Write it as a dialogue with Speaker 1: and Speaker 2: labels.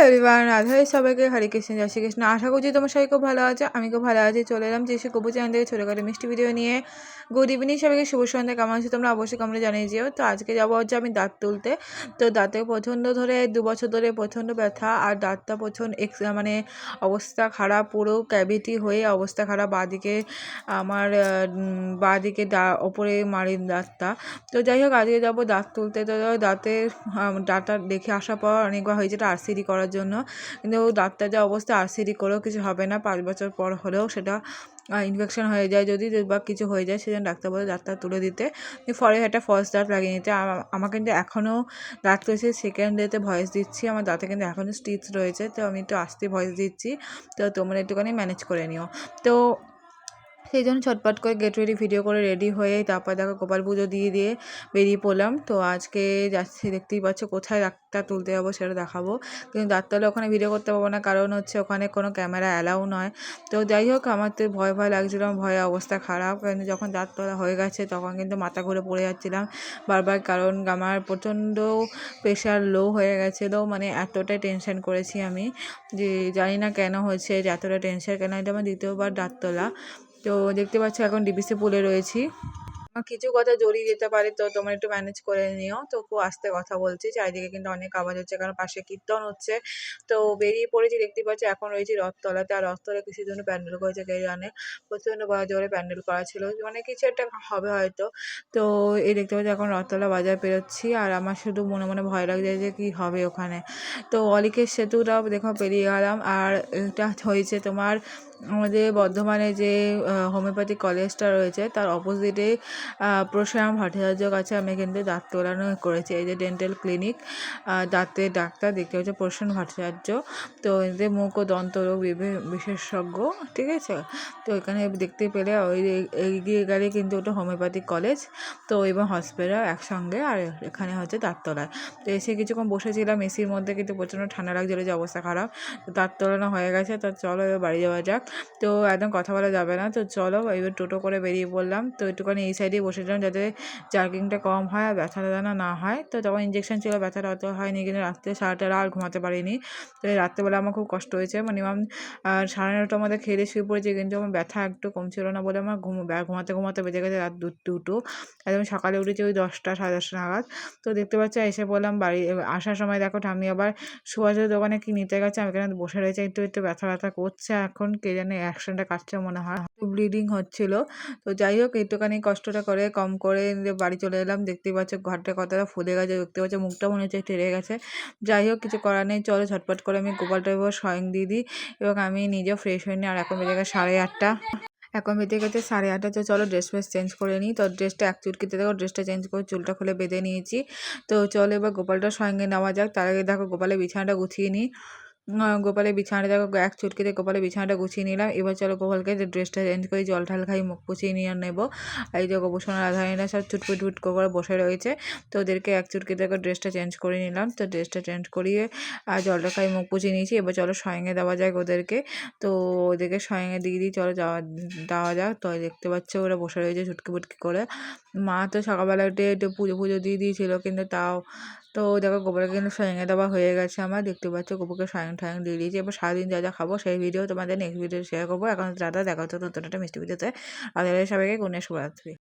Speaker 1: Everyone, Radha সবাইকে হরে কৃষ্ণ, জয় শ্রীকৃষ্ণ। আশা করছি তোমার সবাই খুব ভালো আছে। আমি খুব ভালো আছি। চলে এলাম যে কবু চ্যানেল থেকে ছোটোখাটো মিষ্টি ভিডিও নিয়ে। গুড ইভিনিং সবাইকে, শুভ সন্ধ্যা। কেমন আছে তোমরা অবশ্যই কমেন্টে জানিয়ে যেও। তো আজকে যাবো হচ্ছে আমি দাঁত তুলতে। তো দাঁতে প্রচণ্ড ধরে 2 বছর ধরে প্রচণ্ড ব্যথা, আর দাঁতটা প্রচণ্ড মানে অবস্থা খারাপ, পুরো ক্যাভিটি হয়ে অবস্থা খারাপ। বাঁদিকে আমার বাঁদিকে ওপরে মারি দাঁতটা। তো যাই হোক, আজকে যাবো দাঁত তুলতে। তো দাঁতের ডাক্তার দেখে আসার পর অনেকবার হয়েছে এটা আরসিডি করার জন্য, কিন্তু দাঁতটা যা অবস্থা আরসিডি করেও কিছু হবে না। 5 বছর পর হলেও সেটা ইনফেকশন হয়ে যায় যদি বা কিছু হয়ে যায়, সেজন্য ডাক্তার বলে দাঁতটা তুলে দিতে, পরে একটা ফলস দাঁত লাগিয়ে নিতে। আমার কিন্তু এখনও দাঁত তুলেছে, সেকেন্ড ডেতে ভয়েস দিচ্ছি। আমার দাঁতে কিন্তু এখনও স্টিচ রয়েছে, তো আমি একটু আস্তে ভয়েস দিচ্ছি। তো তোমরা একটুখানি ম্যানেজ করে নিও। তো সেই জন্য ছটপট করে গেট রেডি ভিডিও করে রেডি হয়ে তারপর দেখো গোপাল পুজো দিয়ে বেরিয়ে পড়লাম। তো আজকে যাচ্ছি, দেখতেই পাচ্ছ কোথায় দাঁতটা তুলতে যাবো সেটা দেখাবো, কিন্তু দাঁত তুলে ওখানে ভিডিও করতে পারবো না, কারণ হচ্ছে ওখানে কোনো ক্যামেরা অ্যালাউ নয়। তো যাই হোক, আমার তো ভয় লাগছিলো, ভয়ে অবস্থা খারাপ। কিন্তু যখন দাঁত তোলা হয়ে গেছে তখন কিন্তু মাথা ঘুরে পড়ে যাচ্ছিলাম বারবার, কারণ আমার প্রচণ্ড প্রেশার লো হয়ে গেছিলো। মানে এতটাই টেনশন করেছি আমি, যে জানি না কেন হয়েছে, যে এতটা টেনশন কেন। এটা আমার দ্বিতীয়বার দাঁত তোলা। তো দেখতে পাচ্ছ এখন ডিবিসি পুলে রয়েছি। কিছু কথা জড়িয়ে যেতে পারে, তো তোমরা একটু ম্যানেজ করে নিও। তো খুব আস্তে কথা বলছি, চারিদিকে কিন্তু অনেক আওয়াজ হচ্ছে, কারণ পাশে কীর্তন হচ্ছে। তো বেরিয়ে পড়েছি, দেখতে পাচ্ছি এখন রয়েছি রথতলাতে। আর রথতলা কিসের জন্য প্যান্ডেল করেছে কে জানে, প্রচণ্ড জোরে প্যান্ডেল করা ছিল, মানে কিছু একটা হবে হয়তো। তো এই দেখতে পাচ্ছি এখন রথতলা বাজার পেরোচ্ছি, আর আমার শুধু মনে মনে ভয় লাগছে যে কী হবে ওখানে। তো অলিকের সেতুটাও দেখো পেরিয়ে গেলাম। আর এটা হয়েছে তোমার আমাদের বর্ধমানে যে হোমিওপ্যাথিক কলেজটা রয়েছে তার অপোজিটে প্রশাম ভট্টাচার্যর কাছে আমি কিন্তু দাঁত তোলানো করেছি। এই যে ডেন্টাল ক্লিনিক, দাঁতের ডাক্তার, দেখতে হচ্ছে প্রসন্ন ভট্টাচার্য। তো এদের মুখ ও দন্ত রোগ বিশেষজ্ঞ, ঠিক আছে। তো এখানে দেখতে পেলে ওই এগিয়ে গেলে কিন্তু ওটা হোমিওপ্যাথিক কলেজ, তো এবং হসপিটাল একসঙ্গে। আর এখানে হচ্ছে দাঁত তোলায়। তো এসে কিছুক্ষণ বসেছিলাম এসির মধ্যে, কিন্তু প্রচণ্ড ঠান্ডা লাগছিলো, যে অবস্থা খারাপ। তো দাঁত তোলানো হয়ে গেছে, তো চলো এবার বাড়ি যাওয়া যাক। তো একদম কথা বলা যাবে না, তো চলো এবার টোটো করে বেরিয়ে পড়লাম। তো একটুখানি এই সাইডেই বসেছিলাম যাতে জার্কিংটা কম হয় আর ব্যথাটা যেন না হয়। তো তখন ইঞ্জেকশন ছিল, ব্যথাটা অত হয়নি, কিন্তু রাত্রে সারাটা রাত ঘুমাতে পারিনি। তো এই রাত্রেবেলা আমার খুব কষ্ট হয়েছে, মিনিমাম 9:30টার মধ্যে খেয়ে শুয়ে পড়েছি, কিন্তু আমার ব্যথা একটু কমছিল না বলে আমার ঘুমাতে বেজে গেছে রাত 2টো। একদম সকালে উঠেছি ওই 10টা 10:30 নাগাদ। তো দেখতে পাচ্ছি এসে বললাম বাড়ি। আসার সময় দেখো ঠাম্মি আবার সুভাষের দোকানে কি নিতে গেছে, আমি এখানে বসে রয়েছে, একটু ব্যথা করছে এখন, কে জানে অ্যাকশনটা কাটছে মনে হয়, ব্লিডিং হচ্ছিল। তো যাই হোক, একটুখানি কষ্টটা করে কম করে বাড়ি চলে এলাম। দেখতেই পাচ্ছ ঘরটা কতটা ফুলে গেছে, দেখতে পাচ্ছ মুখটা মনে হচ্ছে টেরে গেছে। যাই হোক, কিছু করার নেই, চলো ঝটপট করে আমি গোপালটা এবার স্বয়ং দিয়ে দিই, এবং আমি নিজেও ফ্রেশ হয়ে নিই। আর এখন বেজে গেছে 8:30। এখন বেজে গেছে 8:30। তো চলো ড্রেস ফ্রেস চেঞ্জ করে নিই। তো ড্রেসটা এক চুটকিতে দেখো ড্রেসটা চেঞ্জ করে চুলটা খুলে বেঁধে নিয়েছি। তো চলো এবার গোপালটা সঙ্গে নেওয়া যাক। তার আগে দেখো গোপালের বিছানাটা গুছিয়ে নিই। গোপালের বিছানাটা দেখো এক চুটকিতে গোপালের বিছানাটা গুছিয়ে নিলাম। এবার চলো গোপালকে যে ড্রেসটা চেঞ্জ করে জল ঢাল খাই, মুখ পুছিয়ে নিয়ে নেবো। এই যে গোপুসোনা রাধারানীরা সব চুটপুট করে বসে রয়েছে, তো ওদেরকে এক চুটকিতে ড্রেসটা চেঞ্জ করে নিলাম। তো ড্রেসটা চেঞ্জ করিয়ে আর জলটা খাই মুখ পুছিয়ে নিয়েছি। এবার চলো শয়নে দেওয়া যাক ওদেরকে। তো ওদেরকে শয়নে দিয়ে দিই, চলো দেওয়া যাক। তো দেখতে পাচ্ছ ওরা বসে রয়েছে চুটকি পুটকি করে। মা তো সকালবেলা উঠে একটু পুজো দিয়ে দিয়েছিলো, কিন্তু তাও। তো দেখো গোবরকে কিন্তু সয়ঙ্গে দেওয়া হয়ে গেছে আমার, দেখতে পাচ্ছ গোবরকে সয়ং দিয়ে দিয়েছি। এবার সারাদিন যা খাবো সেই ভিডিও তোমাদের নেক্সট ভিডিও শেয়ার করবো। এখন দাদা দেখা হচ্ছে নতুন একটা মিষ্টি ভিডিওতে। আর সবাইকে গুণের শুভরাত্রি।